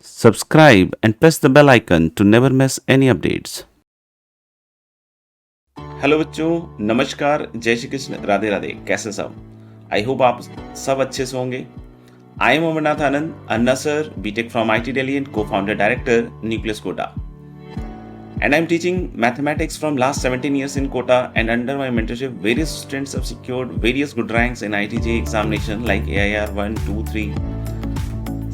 Subscribe and press the bell icon to never miss any updates. Hello बच्चों, नमस्कार, जय श्री कृष्ण, राधे राधे। कैसे सब? आई होप आप सब अच्छे से होंगे। I am Amarnath Anand, Anna sir, BTech from IT Delhi and co-founder director Nucleus Kota. And I am teaching mathematics from last 17 years in Kota, and under my mentorship, various students have secured various good ranks in IIT-JEE examination like AIR 1, 2, 3,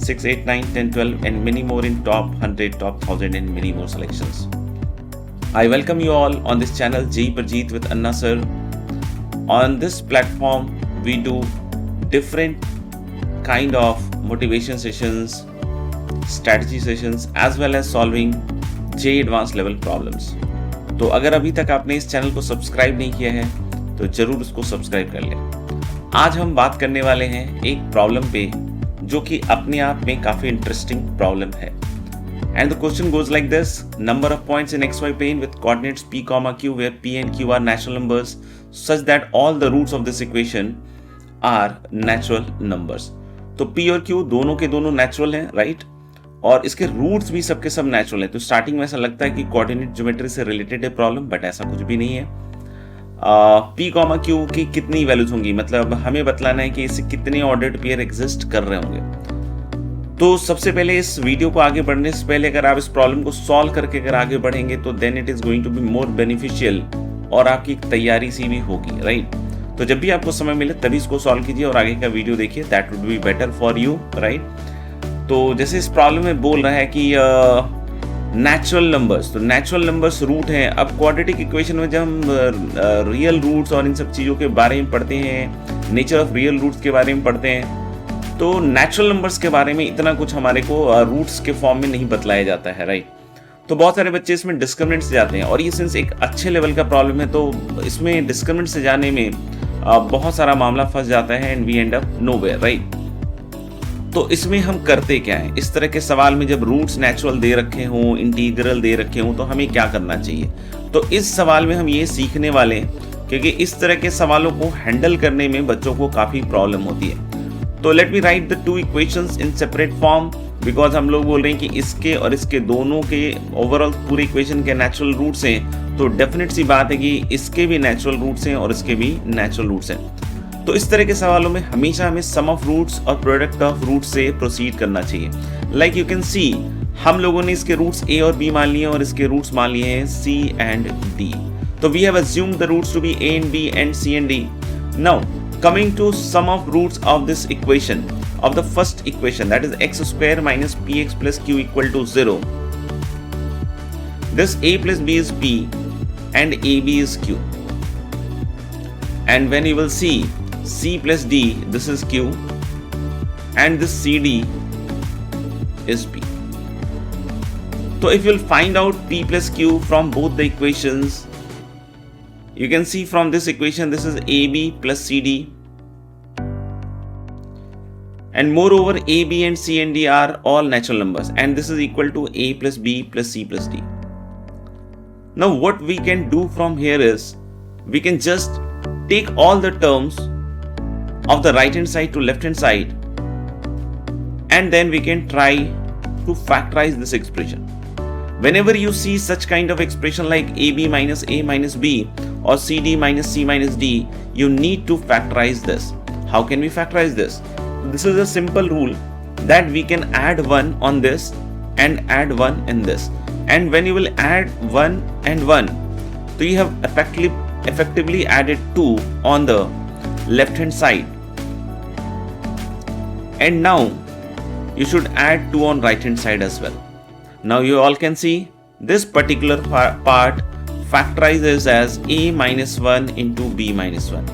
6, 8, 9, 10, 12 and many more in top 100, top 1000 and many more selections. I welcome you all on this channel JEE Parjeet with Anna sir. On this platform we do different kind of motivation sessions, strategy sessions as well as solving JEE advanced level problems. तो अगर अभी तक आपने इस channel को subscribe नहीं किया है तो जरूर उसको सब्सक्राइब कर लें। आज हम बात करने वाले हैं एक प्रॉब्लम पे जो कि अपने आप में काफी इंटरेस्टिंग प्रॉब्लम है। And the question goes like this: number of points in XY plane with coordinates p, q where p and q are natural numbers such that all the roots of this equation are natural numbers. तो p और q दोनों के दोनों natural हैं, right? और इसके roots भी सबके सब नेचुरल है। तो स्टार्टिंग में ऐसा लगता है कि कोऑर्डिनेट ज्योमेट्री से रिलेटेड है प्रॉब्लम, बट ऐसा कुछ भी नहीं है। p, q की कितनी वैल्यूज होंगी, मतलब हमें बतलाना है कि इससे कितने ऑर्डर्ड पेयर एग्जिस्ट कर रहे होंगे। तो सबसे पहले इस वीडियो को आगे बढ़ने से पहले अगर आप इस प्रॉब्लम को सॉल्व करके अगर आगे बढ़ेंगे तो then it is going to be more beneficial और आपकी तैयारी सी भी होगी, राइट? तो जब भी आपको समय मिले तभी इसको सॉल्व कीजिए और आगे का वीडियो देखिए, that would be better for you, right? तो जैसे इस प्रॉब्लम में बोल रहा है कि नेचुरल नंबर्स, तो नेचुरल नंबर्स रूट हैं। अब क्वाड्रेटिक इक्वेशन में जब हम रियल रूट्स और इन सब चीज़ों के बारे में पढ़ते हैं, नेचर ऑफ रियल रूट्स के बारे में पढ़ते हैं, तो नेचुरल नंबर्स के बारे में इतना कुछ हमारे को रूट्स के फॉर्म में नहीं बतलाया जाता है, राइट? तो बहुत सारे बच्चे इसमें डिस्क्रिमिनेंट से जाते हैं और ये सिंस एक अच्छे लेवल का प्रॉब्लम है तो इसमें डिस्क्रिमिनेंट से जाने में बहुत सारा मामला फंस जाता है and we end up nowhere, right? तो इसमें हम करते क्या है? इस तरह के सवाल में जब रूट्स नेचुरल दे रखे हों, इंटीग्रल दे रखे हों, तो हमें क्या करना चाहिए? तो इस सवाल में हम ये सीखने वाले हैं क्योंकि इस तरह के सवालों को हैंडल करने में बच्चों को काफी प्रॉब्लम होती है। तो let me right the two equations in separate form, because हम लोग बोल रहे हैं कि इसके और इसके दोनों के ओवरऑल पूरे इक्वेशन के नेचुरल रूट्स हैं, तो डेफिनेट सी बात है कि इसके भी नेचुरल रूट्स हैं और इसके भी नेचुरल रूट्स हैं। तो इस तरह के सवालों में हमेशा हमें सम ऑफ रूट्स और प्रोडक्ट ऑफ रूट्स से प्रोसीड करना चाहिए। लाइक यू कैन सी, हम लोगों ने इसके रूट्स a और b मान लिए और इसके रूट्स मान लिए हैं c एंड d। तो we have assumed the roots to be a and b and c and d। Now coming to some of roots of this equation, of the first equation, that is x square minus px plus q equal to 0. This a plus b is p and ab is q. And when you will see c plus d, this is q, and this cd is p. So if you'll find out p plus q from both the equations, you can see from this equation this is ab plus cd, and moreover ab and c and d are all natural numbers, and this is equal to a plus b plus c plus d. Now what we can do from here is we can just take all the terms of the right hand side to left hand side and then we can try to factorize this expression. Whenever you see such kind of expression like ab minus a minus b or cd minus c minus d, you need to factorize this. How can we factorize this? This is a simple rule that we can add 1 on this and add 1 in this, and when you will add 1 and 1, so you have effectively added 2 on the left hand side, and now you should add 2 on right hand side as well. Now you all can see this particular part factorizes as a minus 1 into b minus 1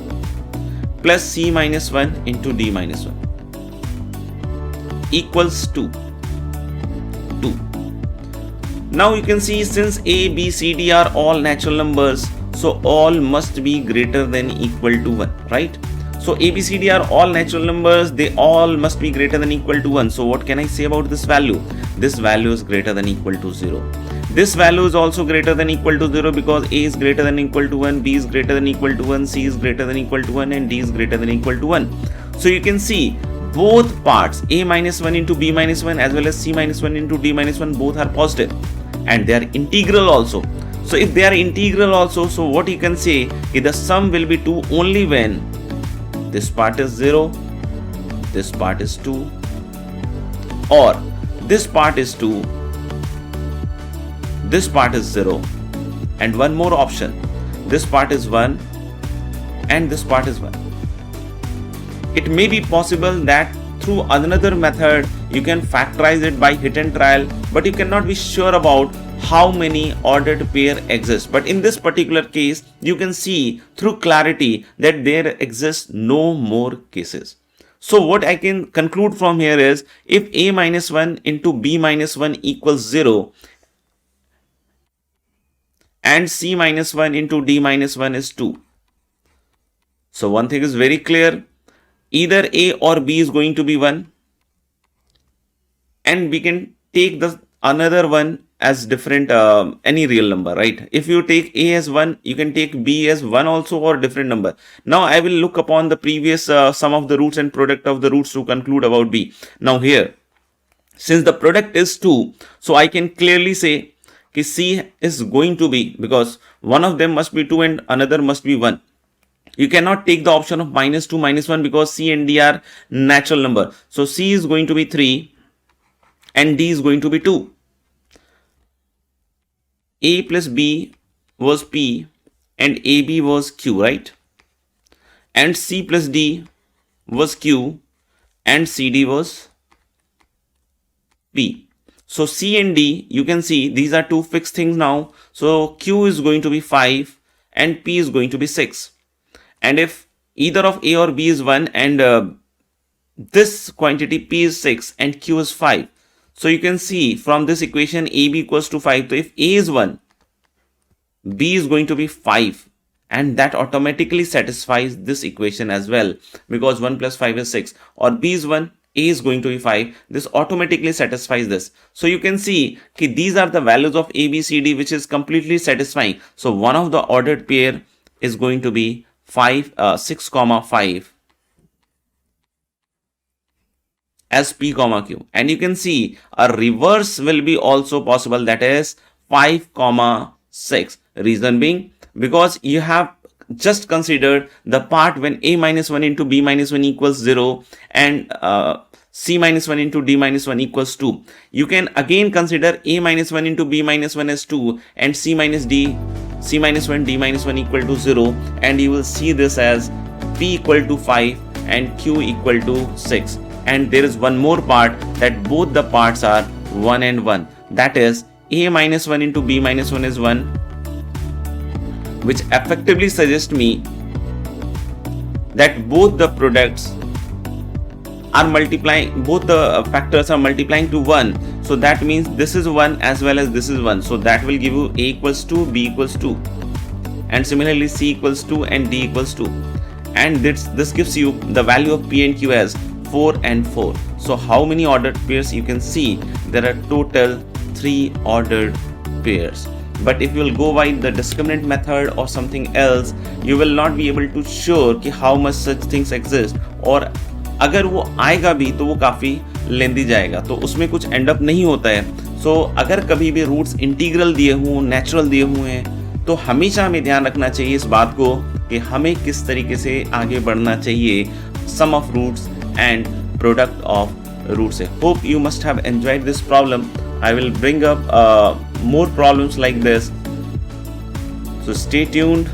plus c minus 1 into d minus 1 equals to 2. Now you can see since a, b, c, d are all natural numbers, so all must be greater than equal to 1, right? So a, b, c, d are all natural numbers, they all must be greater than equal to 1. So what can I say about this value? This value is greater than equal to 0. This value is also greater than equal to 0 because a is greater than equal to 1, b is greater than equal to 1, c is greater than equal to 1 and d is greater than equal to 1. So you can see both parts a minus 1 into b minus 1 as well as c minus 1 into d minus 1 both are positive, and they are integral also. So if they are integral also, so what you can say is the sum will be 2 only when this part is 0, this part is 2, or this part is 2, this part is 0, and one more option, this part is 1 and this part is 1. It may be possible that through another method you can factorize it by hit and trial, but you cannot be sure about how many ordered pair exist. But in this particular case, you can see through clarity that there exists no more cases. So what I can conclude from here is, if a minus 1 into b minus 1 equals 0 and c minus 1 into d minus 1 is 2. So one thing is very clear, either a or b is going to be 1, and we can take the another one as different, any real number, right? If you take a as 1, you can take b as 1 also, or different number. Now I will look upon the previous sum of the roots and product of the roots to conclude about b. Now here, since the product is 2, so I can clearly say that c is going to be, because one of them must be 2 and another must be 1. You cannot take the option of minus 2, minus 1, because c and d are natural number. So c is going to be 3 and d is going to be 2. A plus b was p and ab was q, right? And c plus d was q and cd was p. So c and d, you can see these are two fixed things now. So q is going to be 5 and p is going to be 6. And if either of a or b is 1 and this quantity p is 6 and q is 5. So you can see from this equation ab equals to 5. So if a is 1, b is going to be 5, and that automatically satisfies this equation as well, because 1 plus 5 is 6. Or b is 1, a is going to be 5. This automatically satisfies this. So you can see that these are the values of a, b, c, d, which is completely satisfying. So one of the ordered pair is going to be 6 comma 5 as p comma q, and you can see a reverse will be also possible, that is 5 comma 6. Reason being, because you have just considered the part when a minus 1 into b minus 1 equals 0 and c minus 1 into d minus 1 equals 2. You can again consider a minus 1 into b minus 1 as 2 and c minus 1 d minus 1 equal to 0, and you will see this as p equal to 5 and q equal to 6. And there is one more part, that both the parts are 1 and 1, that is a minus 1 into b minus 1 is 1, which effectively suggests me that both the products are multiplying, both the factors are multiplying to 1. So that means this is 1 as well as this is 1. So that will give you a equals 2, b equals 2, and similarly c equals 2 and d equals 2. And this gives you the value of p and q as 4 and 4. So how many ordered pairs? You can see there are total 3 ordered pairs. But if you will go by the discriminant method or something else, you will not be able to sure कि how much such things exist, और अगर वो आएगा भी तो वो काफ़ी लेंदी जाएगा, तो उसमें कुछ एंड अप नहीं होता है। सो अगर कभी भी रूट्स इंटीग्रल दिए हों, नेचुरल दिए हुए हैं, तो हमेशा हमें ध्यान रखना चाहिए इस बात को कि हमें किस तरीके से आगे बढ़ना चाहिए sum of roots and product of roots से। Hope you must have enjoyed this problem. I will bring up more problems like this. So stay tuned.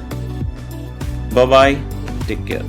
Bye bye. Take care.